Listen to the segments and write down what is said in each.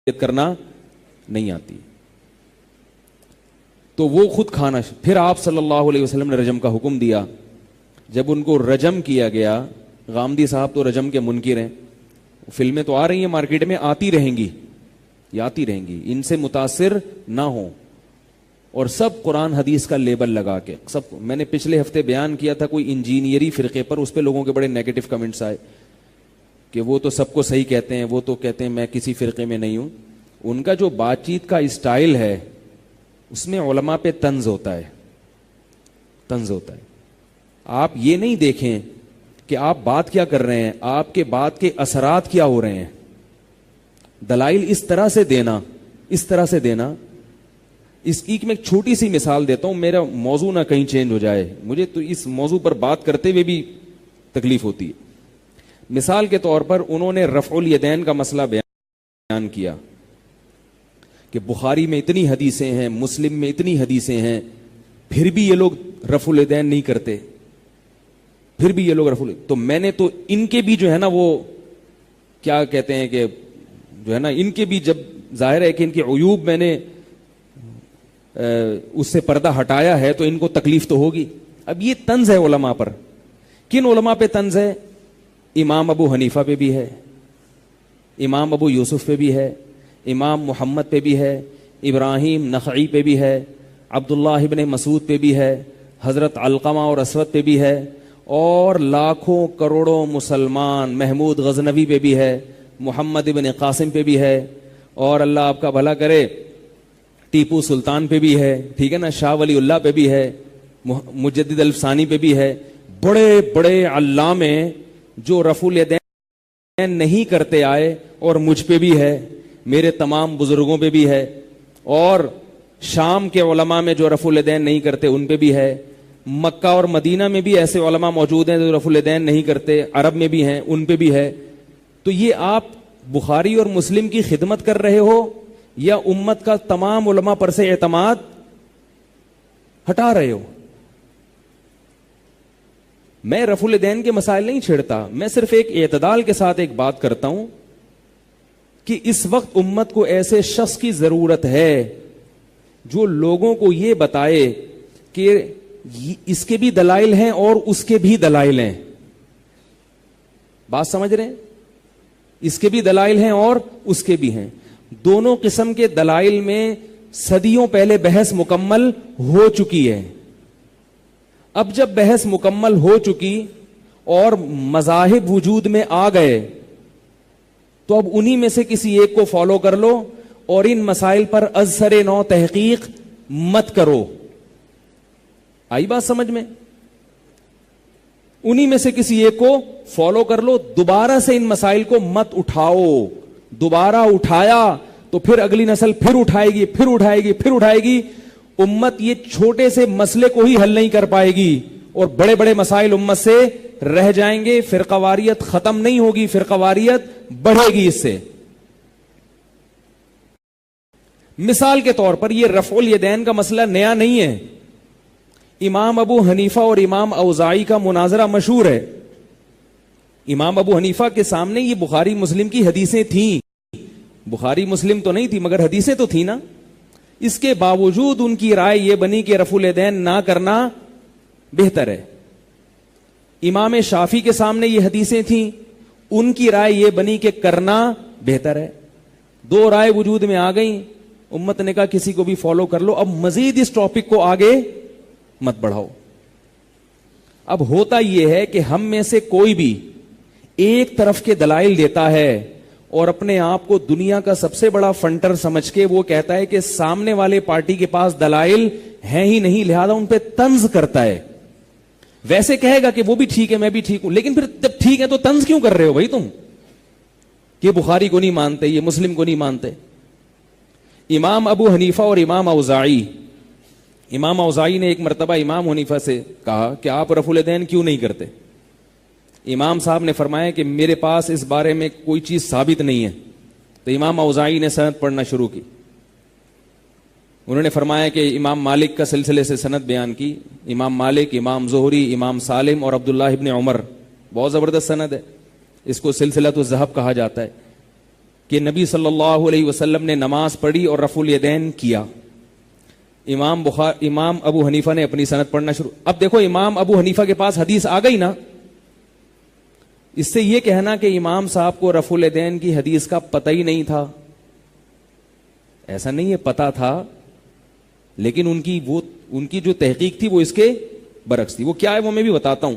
کرنا نہیں آتی. تو وہ خود کھانا. پھر آپ صلی اللہ علیہ وسلم نے رجم کا حکم دیا. جب ان کو رجم کیا گیا, غامدی صاحب تو رجم کے منکر ہیں, فلمیں تو آ رہی ہیں مارکیٹ میں, آتی رہیں گی, یہ آتی رہیں گی, ان سے متاثر نہ ہوں. اور سب قرآن حدیث کا لیبل لگا کے سب. میں نے پچھلے ہفتے بیان کیا تھا کوئی انجینئری فرقے پر, اس پہ لوگوں کے بڑے نیگیٹو کمنٹس آئے کہ وہ تو سب کو صحیح کہتے ہیں, وہ تو کہتے ہیں میں کسی فرقے میں نہیں ہوں. ان کا جو بات چیت کا اسٹائل ہے اس میں علماء پہ طنز ہوتا ہے, طنز ہوتا ہے. آپ یہ نہیں دیکھیں کہ آپ بات کیا کر رہے ہیں, آپ کے بات کے اثرات کیا ہو رہے ہیں. دلائل اس طرح سے دینا, اس طرح سے دینا. اس کی میں ایک چھوٹی سی مثال دیتا ہوں, میرا موضوع نہ کہیں چینج ہو جائے, مجھے تو اس موضوع پر بات کرتے ہوئے بھی تکلیف ہوتی ہے. مثال کے طور پر انہوں نے رفع الیدین کا مسئلہ بیان کیا کہ بخاری میں اتنی حدیثیں ہیں, مسلم میں اتنی حدیثیں ہیں, پھر بھی یہ لوگ رفع الیدین نہیں کرتے, پھر بھی یہ لوگ رفع. تو میں نے تو ان کے بھی جو ہے نا وہ کیا کہتے ہیں کہ جو ہے نا ان کے بھی, جب ظاہر ہے کہ ان کے عیوب میں نے اس سے پردہ ہٹایا ہے تو ان کو تکلیف تو ہوگی. اب یہ طنز ہے علماء پر. کن علماء پہ طنز ہے؟ امام ابو حنیفہ پہ بھی ہے, امام ابو یوسف پہ بھی ہے, امام محمد پہ بھی ہے, ابراہیم نخعی پہ بھی ہے, عبداللہ ابن مسعود پہ بھی ہے, حضرت علقمہ اور اسود پہ بھی ہے, اور لاکھوں کروڑوں مسلمان محمود غزنوی پہ بھی ہے, محمد ابن قاسم پہ بھی ہے, اور اللہ آپ کا بھلا کرے ٹیپو سلطان پہ بھی ہے, ٹھیک ہے نا, شاہ ولی اللہ پہ بھی ہے, مجدد الفسانی پہ بھی ہے. بڑے بڑے علامے جو رفع الیدین نہیں کرتے آئے, اور مجھ پہ بھی ہے, میرے تمام بزرگوں پہ بھی ہے, اور شام کے علماء میں جو رفع الیدین نہیں کرتے ان پہ بھی ہے, مکہ اور مدینہ میں بھی ایسے علماء موجود ہیں جو رفع الیدین نہیں کرتے, عرب میں بھی ہیں, ان پہ بھی ہے. تو یہ آپ بخاری اور مسلم کی خدمت کر رہے ہو یا امت کا تمام علماء پر سے اعتماد ہٹا رہے ہو؟ میں رفع الیدین کے مسائل نہیں چھیڑتا, میں صرف ایک اعتدال کے ساتھ ایک بات کرتا ہوں کہ اس وقت امت کو ایسے شخص کی ضرورت ہے جو لوگوں کو یہ بتائے کہ اس کے بھی دلائل ہیں اور اس کے بھی دلائل ہیں. بات سمجھ رہے ہیں؟ اس کے بھی دلائل ہیں اور اس کے بھی ہیں. دونوں قسم کے دلائل میں صدیوں پہلے بحث مکمل ہو چکی ہے. اب جب بحث مکمل ہو چکی اور مذاہب وجود میں آ گئے تو اب انہی میں سے کسی ایک کو فالو کر لو اور ان مسائل پر از سر نو تحقیق مت کرو. آئی بات سمجھ میں؟ انہی میں سے کسی ایک کو فالو کر لو, دوبارہ سے ان مسائل کو مت اٹھاؤ. دوبارہ اٹھایا تو پھر اگلی نسل پھر اٹھائے گی, پھر اٹھائے گی, پھر اٹھائے گی. امت یہ چھوٹے سے مسئلے کو ہی حل نہیں کر پائے گی اور بڑے بڑے مسائل امت سے رہ جائیں گے. فرقہ واریت ختم نہیں ہوگی, فرقہ واریت بڑھے گی اس سے. مثال کے طور پر یہ رفع الیدین کا مسئلہ نیا نہیں ہے. امام ابو حنیفہ اور امام اوزاعی کا مناظرہ مشہور ہے. امام ابو حنیفہ کے سامنے یہ بخاری مسلم کی حدیثیں تھیں, بخاری مسلم تو نہیں تھی مگر حدیثیں تو تھیں نا. اس کے باوجود ان کی رائے یہ بنی کہ رفع الیدین نہ کرنا بہتر ہے. امام شافعی کے سامنے یہ حدیثیں تھیں, ان کی رائے یہ بنی کہ کرنا بہتر ہے. دو رائے وجود میں آ گئیں, امت نے کہا کسی کو بھی فالو کر لو, اب مزید اس ٹاپک کو آگے مت بڑھاؤ. اب ہوتا یہ ہے کہ ہم میں سے کوئی بھی ایک طرف کے دلائل دیتا ہے اور اپنے آپ کو دنیا کا سب سے بڑا فنٹر سمجھ کے وہ کہتا ہے کہ سامنے والے پارٹی کے پاس دلائل ہیں ہی نہیں, لہذا ان پہ طنز کرتا ہے. ویسے کہے گا کہ وہ بھی ٹھیک ہے میں بھی ٹھیک ہوں, لیکن پھر جب ٹھیک ہے تو طنز کیوں کر رہے ہو بھائی تم؟ کہ بخاری کو نہیں مانتے, یہ مسلم کو نہیں مانتے. امام ابو حنیفہ اور امام اوزاعی, امام اوزاعی نے ایک مرتبہ امام حنیفہ سے کہا کہ آپ رفع الیدین کیوں نہیں کرتے؟ امام صاحب نے فرمایا کہ میرے پاس اس بارے میں کوئی چیز ثابت نہیں ہے. تو امام اوزاعی نے سند پڑھنا شروع کی. انہوں نے فرمایا کہ امام مالک کا سلسلے سے سند بیان کی, امام مالک, امام زہری, امام سالم اور عبداللہ ابن عمر, بہت زبردست سند ہے, اس کو سلسلۃ الذہب کہا جاتا ہے. کہ نبی صلی اللہ علیہ وسلم نے نماز پڑھی اور رفع الیدین کیا. امام ابو حنیفہ نے اپنی سند پڑھنا شروع. اب دیکھو امام ابو حنیفہ کے پاس حدیث آ گئی نا. اس سے یہ کہنا کہ امام صاحب کو رفع الیدین کی حدیث کا پتہ ہی نہیں تھا، ایسا نہیں ہے، پتہ تھا، لیکن ان کی جو تحقیق تھی وہ اس کے برعکس تھی. وہ کیا ہے وہ میں بھی بتاتا ہوں.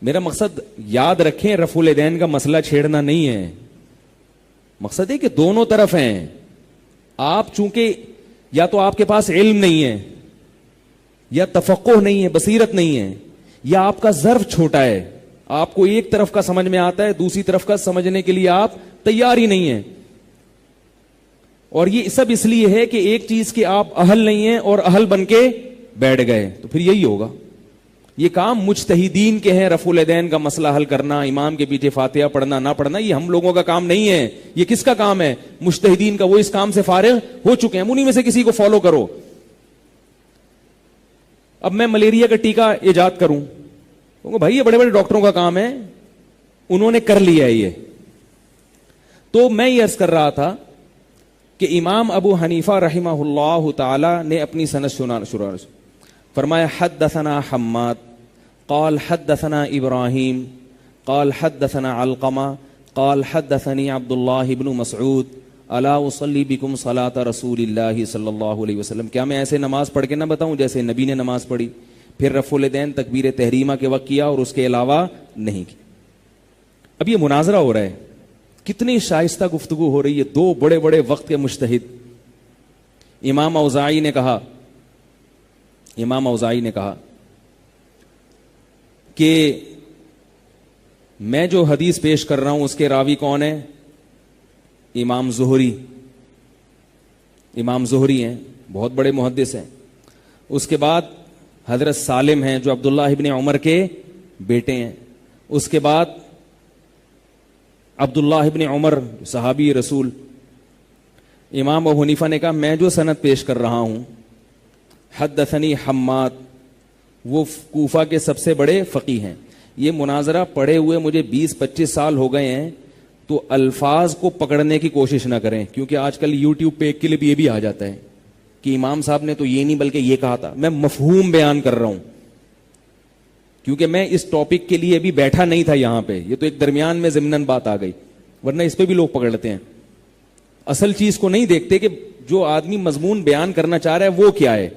میرا مقصد یاد رکھیں، رفع الیدین کا مسئلہ چھیڑنا نہیں ہے. مقصد ہے کہ دونوں طرف ہیں. آپ چونکہ یا تو آپ کے پاس علم نہیں ہے، یا تفقہ نہیں ہے، بصیرت نہیں ہے، یا آپ کا ظرف چھوٹا ہے، آپ کو ایک طرف کا سمجھ میں آتا ہے، دوسری طرف کا سمجھنے کے لیے آپ تیار ہی نہیں ہیں. اور یہ سب اس لیے ہے کہ ایک چیز کے آپ اہل نہیں ہیں اور اہل بن کے بیٹھ گئے، تو پھر یہی ہوگا. یہ کام مجتہدین کے ہیں. رفع الیدین کا مسئلہ حل کرنا، امام کے پیچھے فاتحہ پڑھنا نہ پڑھنا، یہ ہم لوگوں کا کام نہیں ہے. یہ کس کا کام ہے؟ مجتہدین کا. وہ اس کام سے فارغ ہو چکے ہیں. انہی میں سے کسی کو فالو کرو. اب میں ملیریا کا ٹیکہ ایجاد کروں، بھائی یہ بڑے بڑے ڈاکٹروں کا کام ہے، انہوں نے کر لیا ہے یہ. تو میں یہ عرض کر رہا تھا کہ امام ابو حنیفہ رحمہ اللہ تعالی نے اپنی سند شروع فرمایا حدثنا حماد قال حدثنا ابراہیم قال حدثنا علقمہ قال حدثني عبد اللہ بن مسعود الا اصلی بکم صلاۃ رسول اللہ صلی اللہ علیہ وسلم. کیا میں ایسے نماز پڑھ کے نہ بتاؤں جیسے نبی نے نماز پڑھی؟ پھر رفع الیدین تکبیر تحریمہ کے وقت کیا اور اس کے علاوہ نہیں کی. اب یہ مناظرہ ہو رہا ہے، کتنی شائستہ گفتگو ہو رہی ہے. دو بڑے بڑے وقت کے مجتہد. امام اوزاعی نے کہا کہ میں جو حدیث پیش کر رہا ہوں اس کے راوی کون ہے؟ امام زہری ہیں، بہت بڑے محدث ہیں. اس کے بعد حضرت سالم ہیں جو عبداللہ ابن عمر کے بیٹے ہیں. اس کے بعد عبداللہ ابن عمر صحابی رسول. امام ابو حنیفہ نے کہا میں جو سند پیش کر رہا ہوں حدثنی حماد، وہ کوفہ کے سب سے بڑے فقیہ ہیں. یہ مناظرہ پڑھے ہوئے مجھے 20-25 سال ہو گئے ہیں، تو الفاظ کو پکڑنے کی کوشش نہ کریں، کیونکہ آج کل یوٹیوب پہ ایک کلپ یہ بھی آ جاتا ہے کہ امام صاحب نے تو یہ نہیں بلکہ یہ کہا تھا. میں مفہوم بیان کر رہا ہوں، کیونکہ میں اس ٹاپک کے لیے بھی بیٹھا نہیں تھا یہاں پہ. یہ تو ایک درمیان میں ضمناً بات آ گئی، ورنہ اس پہ بھی لوگ پکڑ لیتے ہیں. اصل چیز کو نہیں دیکھتے کہ جو آدمی مضمون بیان کرنا چاہ رہا ہے وہ کیا ہے.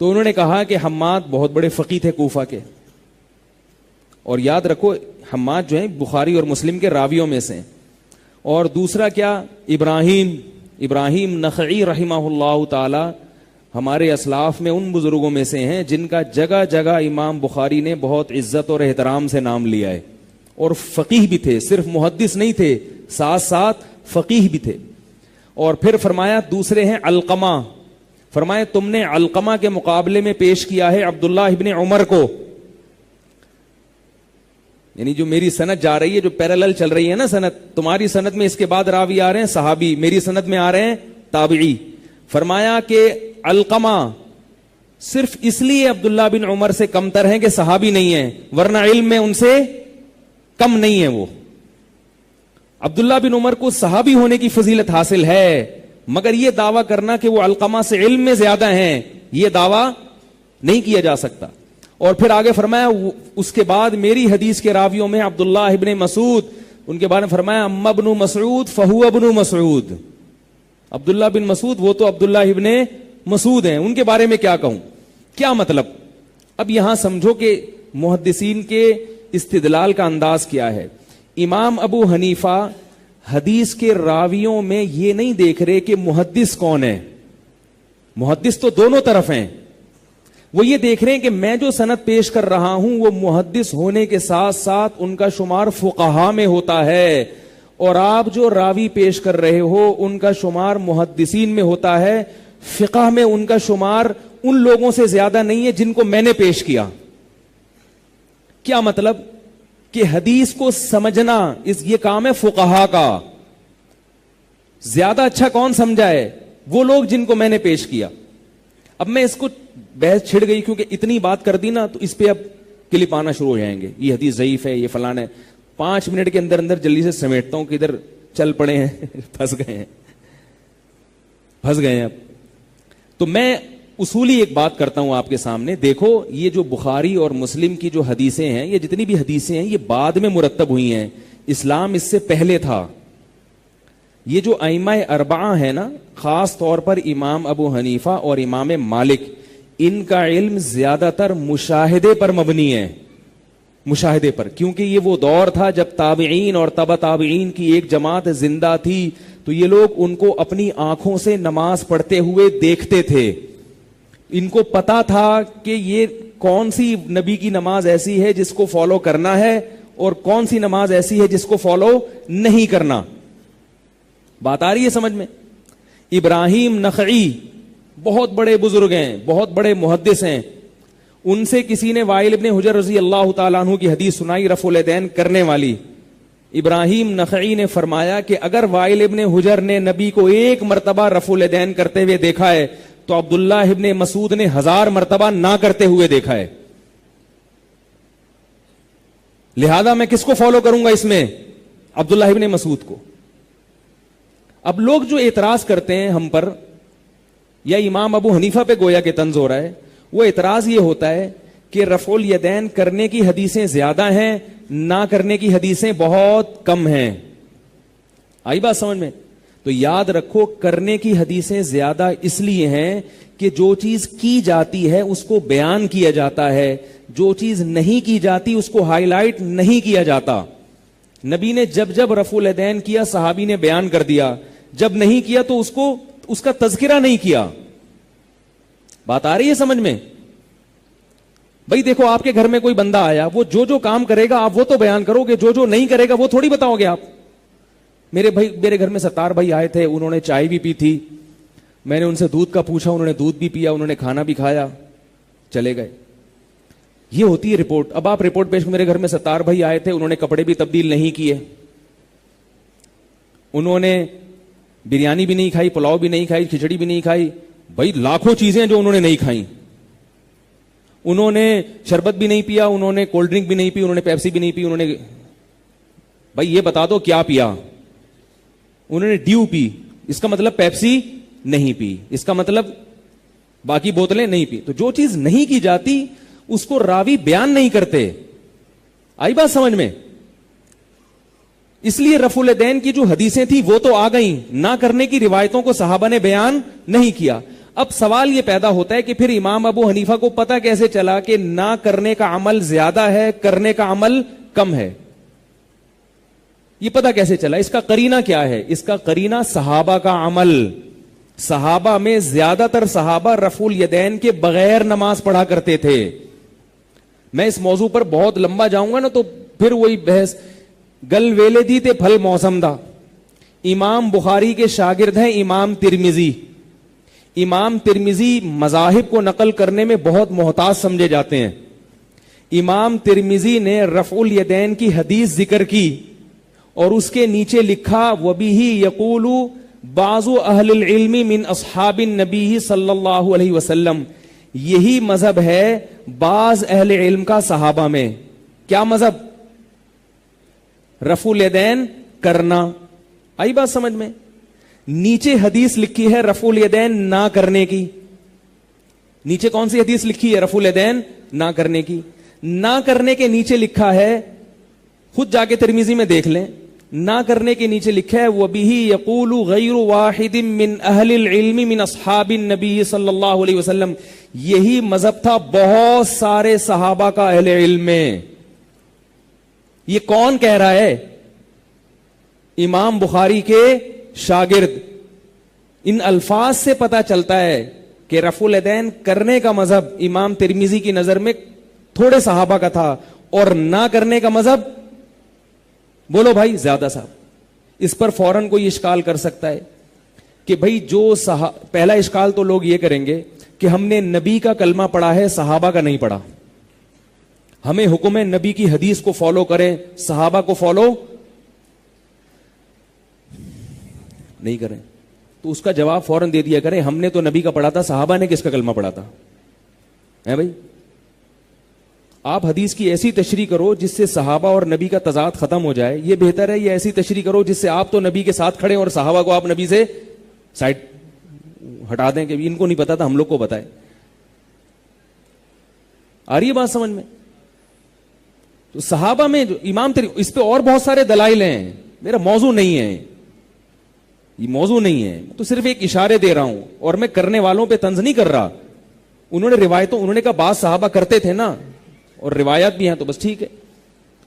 تو انہوں نے کہا کہ حماد بہت بڑے فقیہ تھے کوفہ کے، اور یاد رکھو حماد جو ہیں بخاری اور مسلم کے راویوں میں سے. اور دوسرا کیا؟ ابراہیم نخعی رحمہ اللہ تعالی ہمارے اسلاف میں ان بزرگوں میں سے ہیں جن کا جگہ جگہ امام بخاری نے بہت عزت اور احترام سے نام لیا ہے. اور فقیہ بھی تھے، صرف محدث نہیں تھے، ساتھ ساتھ فقیہ بھی تھے. اور پھر فرمایا دوسرے ہیں علقمہ. فرمایا تم نے علقمہ کے مقابلے میں پیش کیا ہے عبداللہ ابن عمر کو. یعنی جو میری سند جا رہی ہے، جو پیرالل چل رہی ہے نا سند، تمہاری سند میں اس کے بعد راوی آ رہے ہیں صحابی، میری سند میں آ رہے ہیں تابعی. فرمایا کہ علقمہ صرف اس لیے عبداللہ بن عمر سے کم تر ہیں کہ صحابی نہیں ہیں، ورنہ علم میں ان سے کم نہیں ہے. وہ عبداللہ بن عمر کو صحابی ہونے کی فضیلت حاصل ہے، مگر یہ دعویٰ کرنا کہ وہ علقمہ سے علم میں زیادہ ہیں، یہ دعویٰ نہیں کیا جا سکتا. اور پھر آگے فرمایا اس کے بعد میری حدیث کے راویوں میں عبداللہ ابن مسعود، ان کے بارے میں فرمایا اما ابن مسعود فہو ابن مسعود. عبداللہ بن مسعود وہ تو عبداللہ ابن مسعود ہیں، ان کے بارے میں کیا کہوں. کیا مطلب؟ اب یہاں سمجھو کہ محدثین کے استدلال کا انداز کیا ہے. امام ابو حنیفہ حدیث کے راویوں میں یہ نہیں دیکھ رہے کہ محدث کون ہے، محدث تو دونوں طرف ہیں. وہ یہ دیکھ رہے ہیں کہ میں جو سند پیش کر رہا ہوں وہ محدث ہونے کے ساتھ ساتھ ان کا شمار فقہا میں ہوتا ہے، اور آپ جو راوی پیش کر رہے ہو ان کا شمار محدثین میں ہوتا ہے، فقہ میں ان کا شمار ان لوگوں سے زیادہ نہیں ہے جن کو میں نے پیش کیا. کیا مطلب؟ کہ حدیث کو سمجھنا یہ کام ہے فقہا کا. زیادہ اچھا کون سمجھا ہے؟ وہ لوگ جن کو میں نے پیش کیا. اب میں اس کو بحث چھڑ گئی کیونکہ اتنی بات کر دی نا، تو اس پہ اب کلپ آنا شروع ہو جائیں گے، یہ حدیث ضعیف ہے، یہ فلانا ہے. 5 منٹ کے اندر اندر جلدی سے سمیٹتا ہوں کہ ادھر چل پڑے ہیں پھنس گئے ہیں اب. تو میں اصولی ایک بات کرتا ہوں آپ کے سامنے. دیکھو یہ جو بخاری اور مسلم کی جو حدیثیں ہیں, یہ جتنی بھی حدیثیں ہیں, یہ بعد میں مرتب ہوئی ہیں. اسلام اس سے پہلے تھا. یہ جو ائمہ اربعہ ہیں نا, خاص طور پر امام ابو حنیفہ اور امام مالک, ان کا علم زیادہ تر مشاہدے پر مبنی ہے. مشاہدے پر, کیونکہ یہ وہ دور تھا جب تابعین اور تبع تابعین کی ایک جماعت زندہ تھی, تو یہ لوگ ان کو اپنی آنکھوں سے نماز پڑھتے ہوئے دیکھتے تھے. ان کو پتا تھا کہ یہ کون سی نبی کی نماز ایسی ہے جس کو فالو کرنا ہے اور کون سی نماز ایسی ہے جس کو فالو نہیں کرنا. بات آ رہی ہے سمجھ میں؟ ابراہیم نخعی بہت بڑے بزرگ ہیں, بہت بڑے محدث ہیں. ان سے کسی نے وائل ابن حجر رضی اللہ تعالیٰ عنہ کی حدیث سنائی رفع الیدین کرنے والی. ابراہیم نخعی نے فرمایا کہ اگر وائل ابن حجر نے نبی کو ایک مرتبہ رفع الیدین کرتے ہوئے دیکھا ہے تو عبداللہ ابن مسعود نے 1000 مرتبہ نہ کرتے ہوئے دیکھا ہے. لہذا میں کس کو فالو کروں گا اس میں؟ عبداللہ ابن مسعود کو. اب لوگ جو اعتراض کرتے ہیں ہم پر, یا امام ابو حنیفہ پہ گویا کہ طنز ہو رہا ہے, وہ اعتراض یہ ہوتا ہے کہ رفع الیدین کرنے کی حدیثیں زیادہ ہیں, نہ کرنے کی حدیثیں بہت کم ہیں. آئی بات سمجھ میں؟ تو یاد رکھو, کرنے کی حدیثیں زیادہ اس لیے ہیں کہ جو چیز کی جاتی ہے اس کو بیان کیا جاتا ہے, جو چیز نہیں کی جاتی اس کو ہائی لائٹ نہیں کیا جاتا. نبی نے جب جب رفع الیدین کیا صحابی نے بیان کر دیا, جب نہیں کیا تو اس کا تذکرہ نہیں کیا. بات آ رہی ہے سمجھ میں؟ بھائی دیکھو, آپ کے گھر میں کوئی بندہ آیا, وہ جو کام کرے گا آپ وہ تو بیان کرو گے, جو نہیں کرے گا وہ تھوڑی بتاؤ گے آپ. میرے گھر میں ستار بھائی آئے تھے, انہوں نے چائے بھی پی تھی, میں نے ان سے دودھ کا پوچھا, انہوں نے دودھ بھی پیا, انہوں نے کھانا بھی کھایا, چلے گئے. یہ ہوتی ہے رپورٹ. اب آپ رپورٹ پیش, میرے گھر میں ستار بھائی آئے تھے, انہوں نے کپڑے بھی تبدیل نہیں کیے, انہوں نے بریانی بھی نہیں کھائی, پلاؤ بھی نہیں کھائی, کھچڑی بھی نہیں کھائی. بھائی لاکھوں چیزیں جو انہوں نے نہیں کھائی. انہوں نے شربت بھی نہیں پیا, انہوں نے کولڈ ڈرنک بھی نہیں پی, انہوں نے پیپسی بھی نہیں پی, انہوں نے, بھائی یہ بتا دو کیا پیا؟ انہوں نے ڈیو پی, اس کا مطلب پیپسی نہیں پی, اس کا مطلب باقی بوتلیں نہیں پی. تو جو چیز نہیں کی جاتی اس کو راوی بیان نہیں کرتے. آئی بات سمجھ میں؟ اس لیے رفع الیدین کی جو حدیثیں تھیں وہ تو آ گئیں, نہ کرنے کی روایتوں کو صحابہ نے بیان نہیں کیا. اب سوال یہ پیدا ہوتا ہے کہ پھر امام ابو حنیفہ کو پتہ کیسے چلا کہ نہ کرنے کا عمل زیادہ ہے, کرنے کا عمل کم ہے؟ یہ پتہ کیسے چلا؟ اس کا قرینہ کیا ہے؟ اس کا قرینہ صحابہ کا عمل. صحابہ میں زیادہ تر صحابہ رفع الیدین کے بغیر نماز پڑھا کرتے تھے. میں اس موضوع پر بہت لمبا جاؤں گا نا تو پھر وہی بحث. گل ویلے دی تے پھل موسم دا. امام بخاری کے شاگرد ہیں امام ترمذی. امام ترمذی مذاہب کو نقل کرنے میں بہت محتاط سمجھے جاتے ہیں. امام ترمذی نے رفع الیدین کی حدیث ذکر کی اور اس کے نیچے لکھا وَبِهِ يَقُولُ بَعْضُ أَهْلِ الْعِلْمِ مِنْ أَصْحَابِ النَّبِيِّ صلی اللہ علیہ وسلم. یہی مذہب ہے بعض اہل علم کا صحابہ میں. کیا مذہب؟ رفع الیدین کرنا. آئی بات سمجھ میں؟ نیچے حدیث لکھی ہے رفع الیدین نہ کرنے کی. نیچے کون سی حدیث لکھی ہے؟ رفع الیدین نہ کرنے کی. نہ کرنے کے نیچے لکھا ہے, خود جا کے ترمذی میں دیکھ لیں, نہ کرنے کے نیچے لکھا ہے وَبِهِ يَقُولُ غَيْرُ وَاحِدٍ مِّنْ أَهْلِ الْعِلْمِ مِنْ أَصْحَابِ النَّبِيِّ صلی اللہ علیہ وسلم. یہی مذہب تھا بہت سارے صحابہ کا اہل علم میں. یہ کون کہہ رہا ہے؟ امام بخاری کے شاگرد. ان الفاظ سے پتا چلتا ہے کہ رفع الیدین کرنے کا مذہب امام ترمذی کی نظر میں تھوڑے صحابہ کا تھا اور نہ کرنے کا مذہب, بولو بھائی, زیادہ صاحب. اس پر فوراً کوئی اشکال کر سکتا ہے کہ بھائی جو پہلا اشکال تو لوگ یہ کریں گے کہ ہم نے نبی کا کلمہ پڑھا ہے, صحابہ کا نہیں پڑھا, ہمیں حکم ہے نبی کی حدیث کو فالو کریں, صحابہ کو فالو نہیں کریں. تو اس کا جواب فوراً دے دیا کریں, ہم نے تو نبی کا پڑھا تھا, صحابہ نے کس کا کلمہ پڑھا تھا؟ ہے بھائی, آپ حدیث کی ایسی تشریح کرو جس سے صحابہ اور نبی کا تضاد ختم ہو جائے، یہ بہتر ہے، یہ ایسی تشریح کرو جس سے آپ تو نبی کے ساتھ کھڑے اور صحابہ کو آپ نبی سے سائڈ ہٹا دیں کہ ان کو نہیں پتا تھا ہم لوگ کو بتائے. آ رہی ہے بات سمجھ میں؟ تو صحابہ میں جو امام اس پہ اور بہت سارے دلائل ہیں، میرا موضوع نہیں ہے، یہ موضوع نہیں ہے، تو صرف ایک اشارے دے رہا ہوں، اور میں کرنے والوں پہ طنز نہیں کر رہا. انہوں نے روایتوں، انہوں نے کہا بعض صحابہ کرتے تھے نا، اور روایت بھی ہیں تو بس ٹھیک ہے.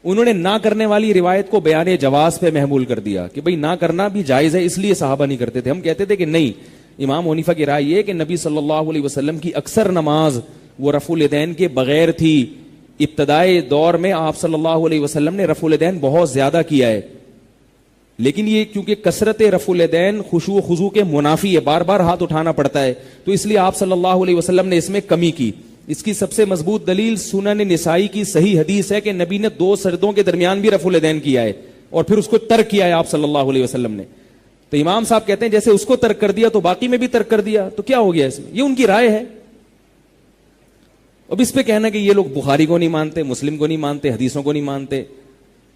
انہوں نے نہ کرنے والی روایت کو بیان جواز پہ محمول کر دیا کہ بھئی نہ کرنا بھی جائز ہے، اس لیے صحابہ نہیں کرتے تھے. ہم کہتے تھے کہ نہیں، امام حنیفہ کی رائے یہ کہ نبی صلی اللہ علیہ وسلم کی اکثر نماز وہ رفع الیدین کے بغیر تھی. ابتدائی دور میں آپ صلی اللہ علیہ وسلم نے رفع الیدین بہت زیادہ کیا ہے، لیکن یہ کیونکہ کثرت رفع الیدین خشوع و خضوع کے منافی ہے، بار بار ہاتھ اٹھانا پڑتا ہے، تو اس لیے آپ صلی اللہ علیہ وسلم نے اس میں کمی کی. اس کی سب سے مضبوط دلیل سنن نسائی کی صحیح حدیث ہے کہ نبی نے 2 سجدوں کے درمیان بھی رفع الیدین کیا ہے اور پھر اس کو ترک کیا ہے آپ صلی اللہ علیہ وسلم نے. تو امام صاحب کہتے ہیں جیسے اس کو ترک کر دیا تو باقی میں بھی ترک کر دیا، تو کیا ہو گیا اس میں؟ یہ ان کی رائے ہے. اب اس پہ کہنا کہ یہ لوگ بخاری کو نہیں مانتے، مسلم کو نہیں مانتے، حدیثوں کو نہیں مانتے،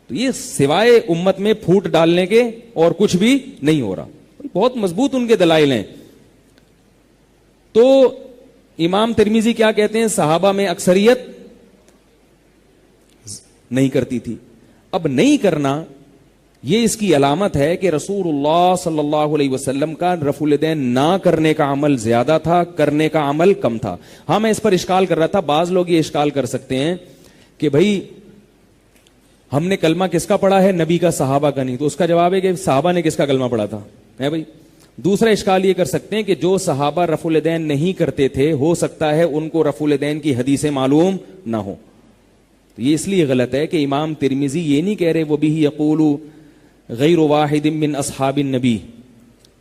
تو یہ سوائے امت میں پھوٹ ڈالنے کے اور کچھ بھی نہیں ہو رہا. بہت مضبوط ان کے دلائل ہیں. تو امام ترمذی کیا کہتے ہیں؟ صحابہ میں اکثریت نہیں کرتی تھی. اب نہیں کرنا یہ اس کی علامت ہے کہ رسول اللہ صلی اللہ علیہ وسلم کا رفع الیدین نہ کرنے کا عمل زیادہ تھا، کرنے کا عمل کم تھا. ہاں میں اس پر اشکال کر رہا تھا، بعض لوگ یہ اشکال کر سکتے ہیں کہ بھائی ہم نے کلمہ کس کا پڑھا ہے؟ نبی کا، صحابہ کا نہیں. تو اس کا جواب ہے کہ صحابہ نے کس کا کلمہ پڑھا تھا ہے بھائی. دوسرا اشکال یہ کر سکتے ہیں کہ جو صحابہ رفع الیدین نہیں کرتے تھے ہو سکتا ہے ان کو رفع الیدین کی حدیثیں معلوم نہ ہو. یہ اس لیے غلط ہے کہ امام ترمذی یہ نہیں کہہ رہے وہ بھی یقول غیر واحد من اصحاب النبی،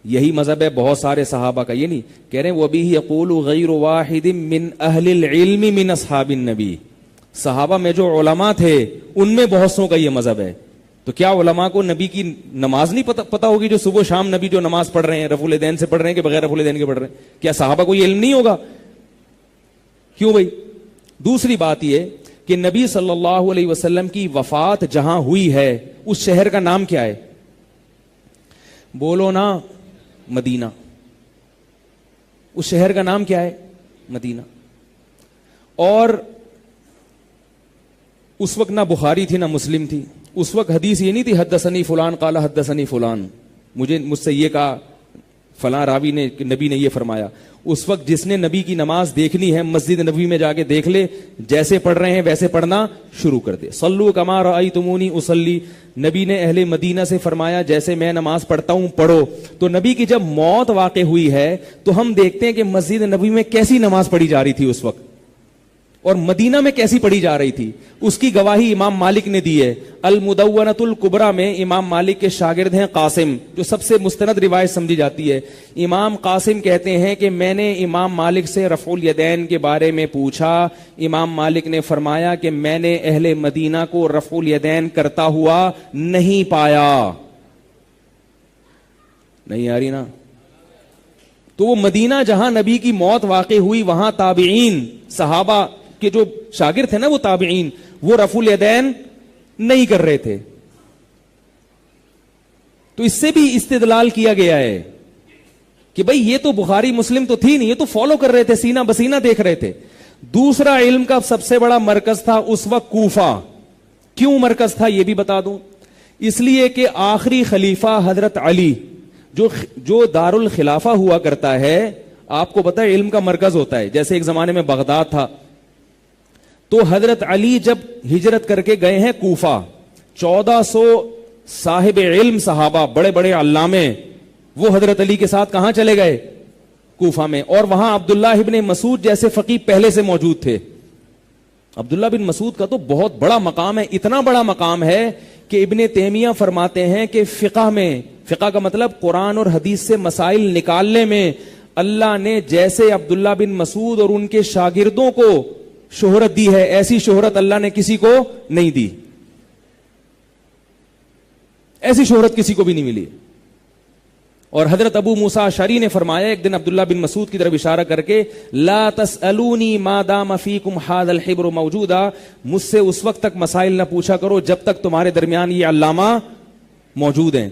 یہی مذہب ہے بہت سارے صحابہ کا، یہ نہیں کہہ رہے وہ بھی یقول غیر واحد من اہل العلم من اصحاب النبی. صحابہ میں جو علماء تھے ان میں بہت سوں کا یہ مذہب ہے. تو کیا علماء کو نبی کی نماز نہیں پتا ہوگی جو صبح شام نبی جو نماز پڑھ رہے ہیں رفع الیدین سے پڑھ رہے ہیں کہ بغیر رفع الیدین کے پڑھ رہے ہیں؟ کیا صحابہ کو یہ علم نہیں ہوگا؟ کیوں بھائی؟ دوسری بات یہ کہ نبی صلی اللہ علیہ وسلم کی وفات جہاں ہوئی ہے اس شہر کا نام کیا ہے؟ بولو نا. مدینہ. اس شہر کا نام کیا ہے؟ مدینہ. اور اس وقت نہ بخاری تھی نہ مسلم تھی. اس وقت حدیث یہ نہیں تھی حدثنی فلان قال حدثنی فلان، مجھ سے یہ کہا فلاں راوی نے کہ نبی نے یہ فرمایا. اس وقت جس نے نبی کی نماز دیکھنی ہے مسجد نبوی میں جا کے دیکھ لے، جیسے پڑھ رہے ہیں ویسے پڑھنا شروع کر دے. صلو کما رأیتمونی اصلی، نبی نے اہل مدینہ سے فرمایا جیسے میں نماز پڑھتا ہوں پڑھو. تو نبی کی جب موت واقع ہوئی ہے تو ہم دیکھتے ہیں کہ مسجد نبوی میں کیسی نماز پڑھی جا رہی تھی اس وقت اور مدینہ میں کیسی پڑھی جا رہی تھی. اس کی گواہی امام مالک نے دی ہے. المدونۃ الکبریٰ میں امام مالک کے شاگرد ہیں قاسم، جو سب سے مستند روایت سمجھی جاتی ہے. امام قاسم کہتے ہیں کہ میں نے امام مالک سے رفع الیدین کے بارے میں پوچھا. امام مالک نے فرمایا کہ میں نے اہل مدینہ کو رفع الیدین کرتا ہوا نہیں پایا. نہیں آ رہی نا؟ تو وہ مدینہ جہاں نبی کی موت واقع ہوئی وہاں تابعین، صحابہ کے جو شاگرد تھے نا وہ تابعین، وہ رفع الیدین نہیں کر رہے تھے. تو اس سے بھی استدلال کیا گیا ہے کہ بھئی یہ تو بخاری مسلم تو تھی نہیں، یہ تو فالو کر رہے تھے، سینہ بسینہ دیکھ رہے تھے. دوسرا علم کا سب سے بڑا مرکز تھا اس وقت کوفہ. کیوں مرکز تھا یہ بھی بتا دوں. اس لیے کہ آخری خلیفہ حضرت علی جو دار الخلافہ ہوا کرتا ہے، آپ کو پتہ ہے علم کا مرکز ہوتا ہے. جیسے ایک زمانے میں بغداد تھا، تو حضرت علی جب ہجرت کر کے گئے ہیں کوفہ، 1400 صاحب علم صحابہ بڑے بڑے علامے وہ حضرت علی کے ساتھ کہاں چلے گئے؟ کوفہ میں. اور وہاں عبداللہ ابن مسعود جیسے فقیہ پہلے سے موجود تھے. عبداللہ بن مسعود کا تو بہت بڑا مقام ہے، اتنا بڑا مقام ہے کہ ابن تیمیہ فرماتے ہیں کہ فقہ میں، فقہ کا مطلب قرآن اور حدیث سے مسائل نکالنے میں، اللہ نے جیسے عبداللہ بن مسعود اور ان کے شاگردوں کو شہرت دی ہے ایسی شہرت اللہ نے کسی کو نہیں دی. ایسی شہرت کسی کو بھی نہیں ملی. اور حضرت ابو موسیٰ اشعری نے فرمایا ایک دن عبداللہ بن مسعود کی طرف اشارہ کر کے، لا تسألونی ما دام فیکم ھذا الحبر موجودا، مجھ سے اس وقت تک مسائل نہ پوچھا کرو جب تک تمہارے درمیان یہ علامہ موجود ہیں.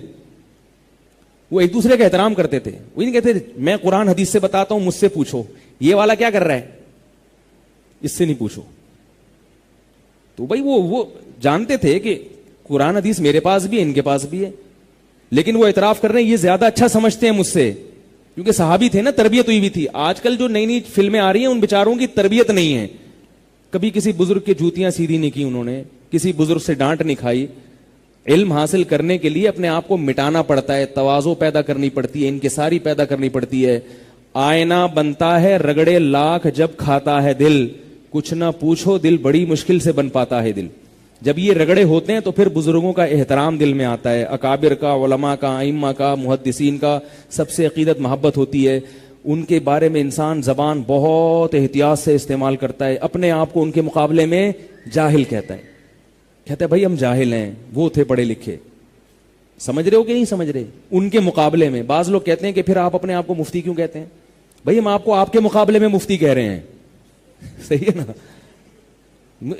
وہ ایک دوسرے کا احترام کرتے تھے. وہ نہیں کہتے میں قرآن حدیث سے بتاتا ہوں مجھ سے پوچھو، یہ والا کیا کر رہا ہے اس سے نہیں پوچھو. تو بھائی وہ جانتے تھے کہ قرآن حدیث میرے پاس بھی ہے، ان کے پاس بھی ہے، لیکن وہ اعتراف کر رہے ہیں یہ زیادہ اچھا سمجھتے ہیں مجھ سے، کیونکہ صحابی تھے نا، تربیت ہوئی بھی تھی. آج کل جو نئی نئی فلمیں آ رہی ہیں ان بیچاروں کی تربیت نہیں ہے. کبھی کسی بزرگ کی جوتیاں سیدھی نہیں کی انہوں نے، کسی بزرگ سے ڈانٹ نہیں کھائی. علم حاصل کرنے کے لیے اپنے آپ کو مٹانا پڑتا ہے، تواضع پیدا کرنی پڑتی ہے، انکساری پیدا کرنی پڑتی ہے. آئینہ بنتا ہے رگڑے لاکھ جب کھاتا ہے دل، کچھ نہ پوچھو دل بڑی مشکل سے بن پاتا ہے دل. جب یہ رگڑے ہوتے ہیں تو پھر بزرگوں کا احترام دل میں آتا ہے، اکابر کا، علماء کا، ائمہ کا، محدثین کا، سب سے عقیدت محبت ہوتی ہے. ان کے بارے میں انسان زبان بہت احتیاط سے استعمال کرتا ہے، اپنے آپ کو ان کے مقابلے میں جاہل کہتا ہے بھائی ہم جاہل ہیں، وہ تھے پڑھے لکھے. سمجھ رہے ہو کہ نہیں سمجھ رہے؟ ان کے مقابلے میں. بعض لوگ کہتے ہیں کہ پھر آپ اپنے آپ کو مفتی کیوں کہتے ہیں؟ بھائی ہم آپ کو آپ کے مقابلے میں مفتی کہہ رہے ہیں. صحیح ہے نا؟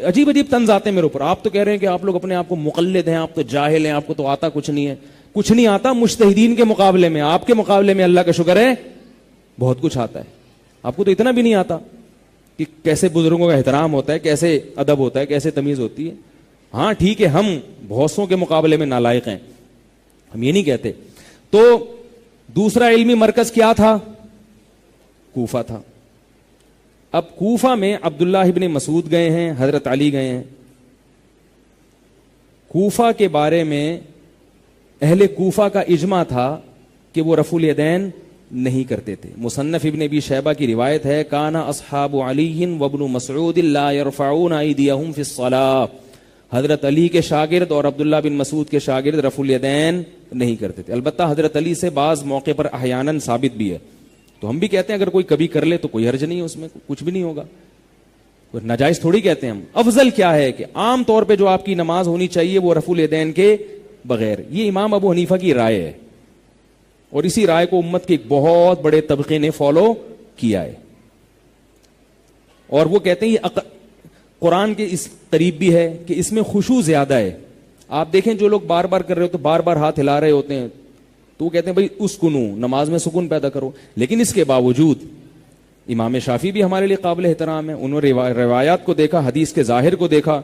عجیب عجیب طنز آتے ہیں میرے اوپر. آپ تو کہہ رہے ہیں کہ آپ لوگ اپنے آپ کو مقلد ہیں، آپ تو جاہل ہیں، آپ کو تو آتا کچھ نہیں ہے. کچھ نہیں آتا مجتہدین کے مقابلے میں، آپ کے مقابلے میں اللہ کا شکر ہے بہت کچھ آتا ہے. آپ کو تو اتنا بھی نہیں آتا کہ کیسے بزرگوں کا احترام ہوتا ہے، کیسے ادب ہوتا ہے، کیسے تمیز ہوتی ہے. ہاں ٹھیک ہے ہم بہت سوں کے مقابلے میں نالائق ہیں، ہم یہ نہیں کہتے. تو دوسرا علمی مرکز کیا تھا؟ کوفہ تھا. اب کوفہ میں عبداللہ ابن مسعود گئے ہیں، حضرت علی گئے ہیں. کوفہ کے بارے میں اہل کوفہ کا اجماع تھا کہ وہ رفع الیدین نہیں کرتے تھے. مصنف ابن ابی شیبہ کی روایت ہے، کان اصحاب علی وابن مسعود لا يرفعون ایدیہم فی الصلاۃ. حضرت علی کے شاگرد اور عبداللہ بن مسعود کے شاگرد رفع الیدین نہیں کرتے تھے. البتہ حضرت علی سے بعض موقع پر احیاناً ثابت بھی ہے. تو ہم بھی کہتے ہیں اگر کوئی کبھی کر لے تو کوئی حرج نہیں ہے، اس میں کچھ بھی نہیں ہوگا، کوئی ناجائز تھوڑی کہتے ہیں ہم. افضل کیا ہے کہ عام طور پہ جو آپ کی نماز ہونی چاہیے وہ رفع الیدین کے بغیر. یہ امام ابو حنیفہ کی رائے ہے، اور اسی رائے کو امت کے ایک بہت بڑے طبقے نے فالو کیا ہے. اور وہ کہتے ہیں یہ قرآن کے اس قریب بھی ہے کہ اس میں خشوع زیادہ ہے. آپ دیکھیں جو لوگ بار بار کر رہے ہو تو بار بار ہاتھ ہلا رہے ہوتے ہیں، تو وہ کہتے ہیں بھائی اسکنو، نماز میں سکون پیدا کرو. لیکن اس کے باوجود امام شافعی بھی ہمارے لیے قابل احترام ہے. انہوں نے روایات کو دیکھا، حدیث کے ظاہر کو دیکھا،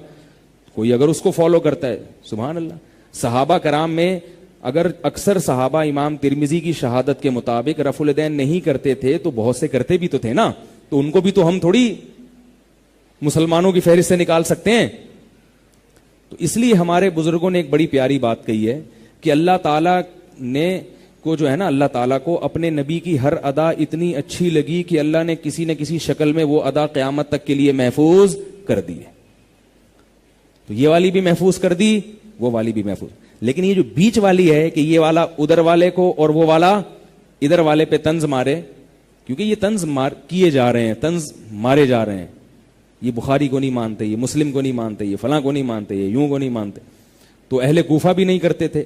کوئی اگر اس کو فالو کرتا ہے سبحان اللہ. صحابہ کرام میں اگر اکثر صحابہ امام ترمذی کی شہادت کے مطابق رفع الیدین نہیں کرتے تھے تو بہت سے کرتے بھی تو تھے نا، تو ان کو بھی تو ہم تھوڑی مسلمانوں کی فہرست سے نکال سکتے ہیں. تو اس لیے ہمارے بزرگوں نے ایک بڑی پیاری بات کہی ہے کہ اللہ تعالیٰ نے کو جو ہے نا، اللہ تعالیٰ کو اپنے نبی کی ہر ادا اتنی اچھی لگی کہ اللہ نے کسی نہ کسی شکل میں وہ ادا قیامت تک کے لیے محفوظ کر دی ہے. تو یہ والی بھی محفوظ کر دی، وہ والی بھی محفوظ. لیکن یہ جو بیچ والی ہے کہ یہ والا ادھر والے کو اور وہ والا ادھر والے پہ طنز مارے، کیونکہ یہ طنز کیے جا رہے ہیں، طنز مارے جا رہے ہیں. یہ بخاری کو نہیں مانتے، یہ مسلم کو نہیں مانتے، یہ فلاں کو نہیں مانتے، یہ یوں کو نہیں مانتے. تو اہل کوفہ بھی نہیں کرتے تھے.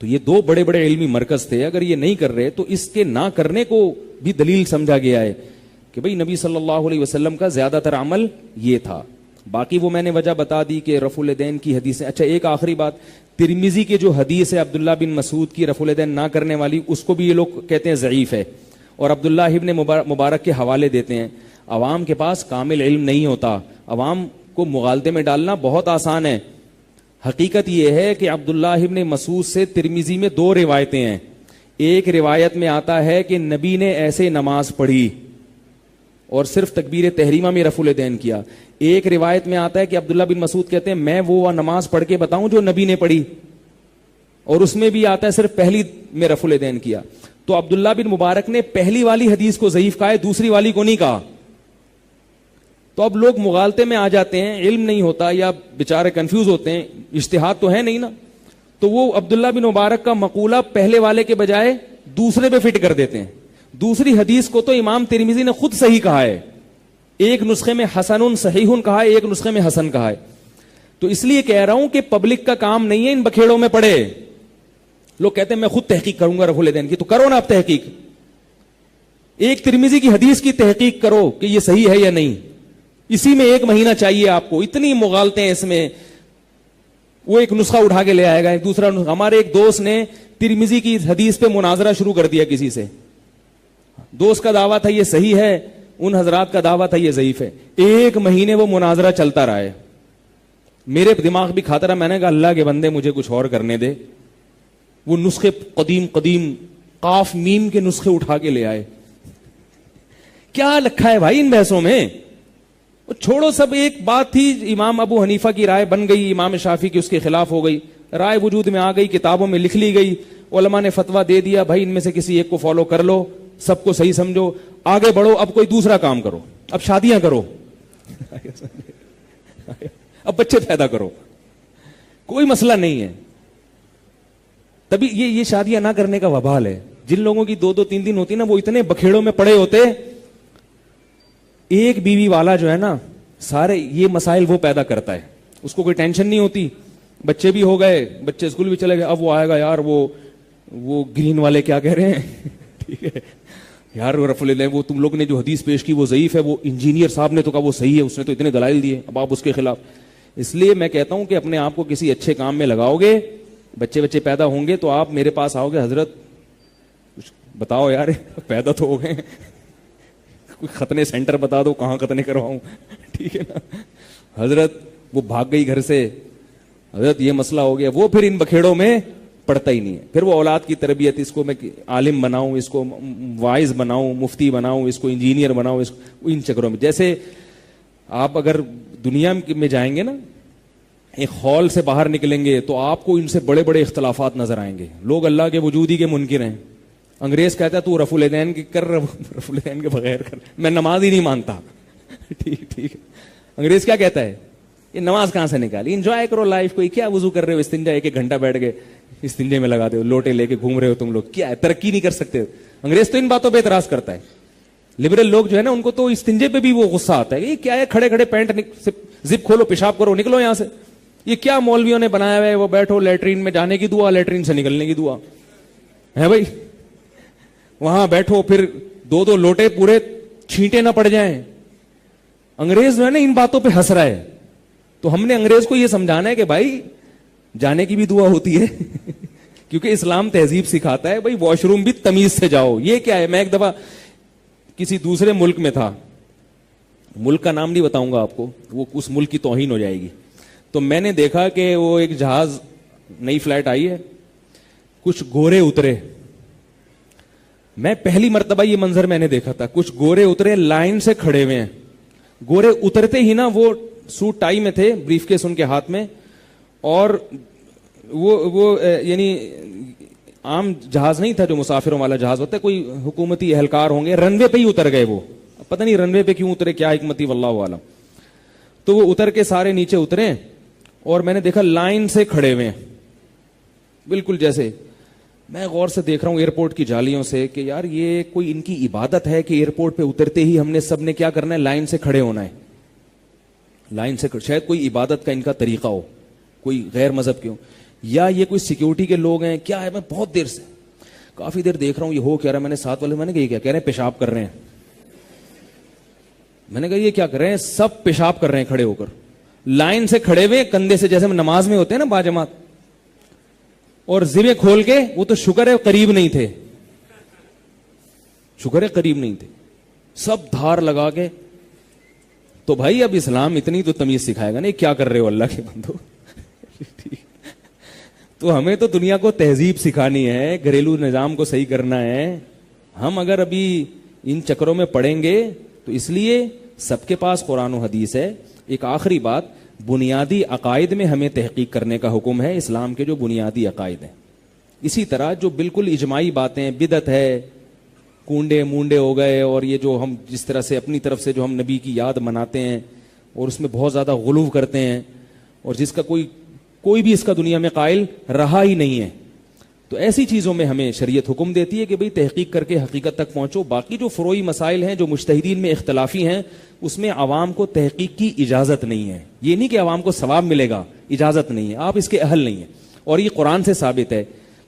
تو یہ دو بڑے بڑے علمی مرکز تھے. اگر یہ نہیں کر رہے تو اس کے نہ کرنے کو بھی دلیل سمجھا گیا ہے کہ بھئی نبی صلی اللہ علیہ وسلم کا زیادہ تر عمل یہ تھا. باقی وہ میں نے وجہ بتا دی کہ رفع الیدین کی حدیثیں. اچھا ایک آخری بات، ترمذی کی جو حدیث ہے عبداللہ بن مسعود کی رفع الیدین نہ کرنے والی، اس کو بھی یہ لوگ کہتے ہیں ضعیف ہے، اور عبداللہ ابن مبارک کے حوالے دیتے ہیں. عوام کے پاس کامل علم نہیں ہوتا، عوام کو مغالطے میں ڈالنا بہت آسان ہے. حقیقت یہ ہے کہ عبداللہ ابن مسعود سے ترمذی میں دو روایتیں ہیں. ایک روایت میں آتا ہے کہ نبی نے ایسے نماز پڑھی اور صرف تکبیر تحریمہ میں رفع الیدین کیا. ایک روایت میں آتا ہے کہ عبداللہ بن مسعود کہتے ہیں میں وہ نماز پڑھ کے بتاؤں جو نبی نے پڑھی، اور اس میں بھی آتا ہے صرف پہلی میں رفع الیدین کیا. تو عبداللہ بن مبارک نے پہلی والی حدیث کو ضعیف کہا ہے، دوسری والی کو نہیں کہا. تو اب لوگ مغالطے میں آ جاتے ہیں، علم نہیں ہوتا یا بیچارے کنفیوز ہوتے ہیں، اجتہاد تو ہے نہیں نا، تو وہ عبداللہ بن مبارک کا مقولہ پہلے والے کے بجائے دوسرے پہ فٹ کر دیتے ہیں. دوسری حدیث کو تو امام ترمذی نے خود صحیح کہا ہے، ایک نسخے میں حسن صحیح کہا ہے، ایک نسخے میں حسن کہا ہے. تو اس لیے کہہ رہا ہوں کہ پبلک کا کام نہیں ہے ان بکھیڑوں میں پڑے. لوگ کہتے ہیں میں خود تحقیق کروں گا رفع الیدین کی، تو کرو نا آپ تحقیق. ایک ترمذی کی حدیث کی تحقیق کرو کہ یہ صحیح ہے یا نہیں. اسی میں 1 مہینہ چاہیے آپ کو، اتنی مغالطیں ہیں اس میں. وہ ایک نسخہ اٹھا کے لے آئے گا، ایک دوسرا نسخہ. ہمارے ایک دوست نے ترمذی کی حدیث پہ مناظرہ شروع کر دیا کسی سے. دوست کا دعویٰ تھا یہ صحیح ہے، ان حضرات کا دعویٰ تھا یہ ضعیف ہے. 1 مہینے وہ مناظرہ چلتا رہا ہے. میرے دماغ بھی کھاتا رہا. میں نے کہا اللہ کے بندے مجھے کچھ اور کرنے دے. وہ نسخے قدیم قاف میم کے نسخے اٹھا کے لے آئے. کیا لکھا ہے بھائی ان بحثوں میں؟ چھوڑو سب. ایک بات تھی امام ابو حنیفہ کی رائے بن گئی، امام شافعی کی اس کے خلاف ہو گئی، رائے وجود میں آ گئی، کتابوں میں لکھ لی گئی، علماء نے فتویٰ دے دیا بھائی ان میں سے کسی ایک کو فالو کر لو، سب کو صحیح سمجھو، آگے بڑھو. اب کوئی دوسرا کام کرو، اب شادیاں کرو، اب بچے پیدا کرو، کوئی مسئلہ نہیں ہے. تبھی یہ شادیاں نہ کرنے کا وبال ہے. جن لوگوں کی 2-2 3 ہوتی نا، وہ اتنے بکھیڑوں میں پڑے ہوتے. ایک بیوی والا جو ہے نا، سارے یہ مسائل وہ پیدا کرتا ہے. اس کو کوئی ٹینشن نہیں ہوتی. بچے بھی ہو گئے، بچے اسکول بھی چلے گئے. اب وہ آئے گا یار وہ گرین والے کیا کہہ رہے ہیں ٹھیک ہے یار وہ رفع الیدین، وہ تم لوگ نے جو حدیث پیش کی وہ ضعیف ہے، وہ انجینئر صاحب نے تو کہا وہ صحیح ہے، اس نے تو اتنے دلائل دیے، اب آپ اس کے خلاف. اس لیے میں کہتا ہوں کہ اپنے آپ کو کسی اچھے کام میں لگاؤ گے، بچے پیدا ہوں گے تو آپ میرے پاس آؤ گے، حضرت کچھ بتاؤ یار پیدا تو ہو گئے، کوئی ختنے سینٹر بتا دو کہاں ختنے کرواؤں ٹھیک ہے نا. حضرت وہ بھاگ گئی گھر سے، حضرت یہ مسئلہ ہو گیا. وہ پھر ان بکھیڑوں میں پڑتا ہی نہیں ہے. پھر وہ اولاد کی تربیت، اس کو میں عالم بناؤں، اس کو واعظ بناؤں، مفتی بناؤں، اس کو انجینئر بناؤں، اس کو ان چکروں میں. جیسے آپ اگر دنیا میں جائیں گے نا، ایک ہال سے باہر نکلیں گے تو آپ کو ان سے بڑے بڑے اختلافات نظر آئیں گے. لوگ اللہ کے وجود ہی کے منکر ہیں. انگریز کہتا ہے تو رفع الیدین کی کر، رفع الیدین کے بغیر کر، میں نماز ہی نہیں مانتا ٹھیک ہے. انگریز کیا کہتا ہے؟ یہ نماز کہاں سے نکالی، انجوائے کرو لائف کو، کیا وضو کر رہے ہو، استنجا 1 گھنٹہ بیٹھ گئے استنجے میں لگا دے ہو، لوٹے لے کے گھوم رہے ہو تم لوگ، کیا ہے ترقی نہیں کر سکتے. انگریز تو ان باتوں پہ اعتراض کرتا ہے. لبرل لوگ جو ہے نا ان کو تو استنجے پہ بھی وہ غصہ آتا ہے. یہ کیا ہے، کھڑے کھڑے پینٹ زپ کھولو، پیشاب کرو، نکلو یہاں سے. یہ کیا مولویوں نے بنایا ہوا ہے، وہ بیٹھو لیٹرین میں جانے کی دعا، لیٹرین سے نکلنے کی دعا ہے بھائی. وہاں بیٹھو پھر 2 لوٹے پورے چھینٹے نہ پڑ جائیں. انگریز جو ہے نا ان باتوں پہ ہنس رہا ہے. تو ہم نے انگریز کو یہ سمجھانا ہے کہ بھائی جانے کی بھی دعا ہوتی ہے کیونکہ اسلام تہذیب سکھاتا ہے بھائی واش روم بھی تمیز سے جاؤ. یہ کیا ہے، میں ایک دفعہ کسی دوسرے ملک میں تھا، ملک کا نام نہیں بتاؤں گا آپ کو، وہ اس ملک کی توہین ہو جائے گی. تو میں نے دیکھا کہ وہ ایک جہاز، نئی فلائٹ آئی ہے، کچھ گورے اترے. میں پہلی مرتبہ یہ منظر میں نے دیکھا تھا. کچھ گورے اترے، لائن سے کھڑے ہوئے ہیں. گورے اترتے ہی نا وہ سوٹ ٹائی میں تھے، بریف کیس ان کے ہاتھ میں، اور وہ یعنی عام جہاز نہیں تھا جو مسافروں والا جہاز ہوتا ہے، کوئی حکومتی اہلکار ہوں گے. رن وے پہ ہی اتر گئے. وہ پتہ نہیں رن وے پہ کیوں اترے، کیا حکمتی واللہ عالم. تو وہ اتر کے سارے نیچے اترے اور میں نے دیکھا لائن سے کھڑے ہوئے ہیں بالکل جیسے. میں غور سے دیکھ رہا ہوں ایئرپورٹ کی جالیوں سے کہ یار یہ کوئی ان کی عبادت ہے کہ ایئرپورٹ پہ اترتے ہی ہم نے سب نے کیا کرنا ہے، لائن سے کھڑے ہونا ہے. لائن سے شاید کوئی عبادت کا ان کا طریقہ ہو، کوئی غیر مذہب کیوں، یا یہ کوئی سیکیورٹی کے لوگ ہیں کیا ہے. میں بہت دیر سے کافی دیر دیکھ رہا ہوں یہ ہو کیا رہا ہے. میں نے ساتھ والے میں نے کہا یہ کیا کہہ رہے ہیں، پیشاب کر رہے ہیں. میں نے کہا یہ کیا کر رہے ہیں، سب پیشاب کر رہے ہیں کھڑے ہو کر، لائن سے کھڑے ہوئے کندھے سے، جیسے نماز میں ہوتے ہیں نا باجماعت، اور زبیں کھول کے. وہ تو شکر ہے قریب نہیں تھے، شکر ہے قریب نہیں تھے، سب دھار لگا کے. تو بھائی اب اسلام اتنی تو تمیز سکھائے گا نہیں، کیا کر رہے ہو اللہ کے بندو تو ہمیں تو دنیا کو تہذیب سکھانی ہے، گھریلو نظام کو صحیح کرنا ہے. ہم اگر ابھی ان چکروں میں پڑیں گے تو اس لیے سب کے پاس قرآن و حدیث ہے. ایک آخری بات، بنیادی عقائد میں ہمیں تحقیق کرنے کا حکم ہے، اسلام کے جو بنیادی عقائد ہیں. اسی طرح جو بالکل اجماعی باتیں، بدعت ہے، کونڈے مونڈے ہو گئے، اور یہ جو ہم جس طرح سے اپنی طرف سے جو ہم نبی کی یاد مناتے ہیں اور اس میں بہت زیادہ غلو کرتے ہیں، اور جس کا کوئی بھی اس کا دنیا میں قائل رہا ہی نہیں ہے، تو ایسی چیزوں میں ہمیں شریعت حکم دیتی ہے کہ بھئی تحقیق کر کے حقیقت تک پہنچو. باقی جو فروعی مسائل ہیں جو مجتہدین میں اختلافی ہیں، اس میں عوام کو تحقیق کی اجازت نہیں ہے. یہ نہیں کہ عوام کو ثواب ملے گا، اجازت نہیں ہے، آپ اس کے اہل نہیں ہیں. اور یہ قرآن سے ثابت ہے.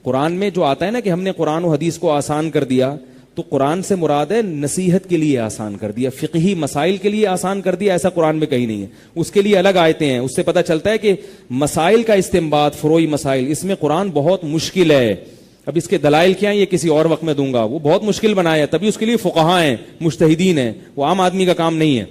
قرآن میں جو آتا ہے نا کہ ہم نے قرآن و حدیث کو آسان کر دیا، تو قرآن سے مراد ہے نصیحت کے لیے آسان کر دیا، فقہی مسائل کے لیے آسان کر دیا، ایسا قرآن میں کہیں نہیں ہے. اس کے لیے الگ آیتیں ہیں. اس سے پتہ چلتا ہے کہ مسائل کا استنباط، فروعی مسائل، اس میں قرآن بہت مشکل ہے. اب اس کے دلائل کیا ہیں یہ کسی اور وقت میں دوں گا. وہ بہت مشکل بنایا ہے، تبھی اس کے لیے فقہاء ہیں، مجتہدین ہیں، وہ عام آدمی کا کام نہیں ہے.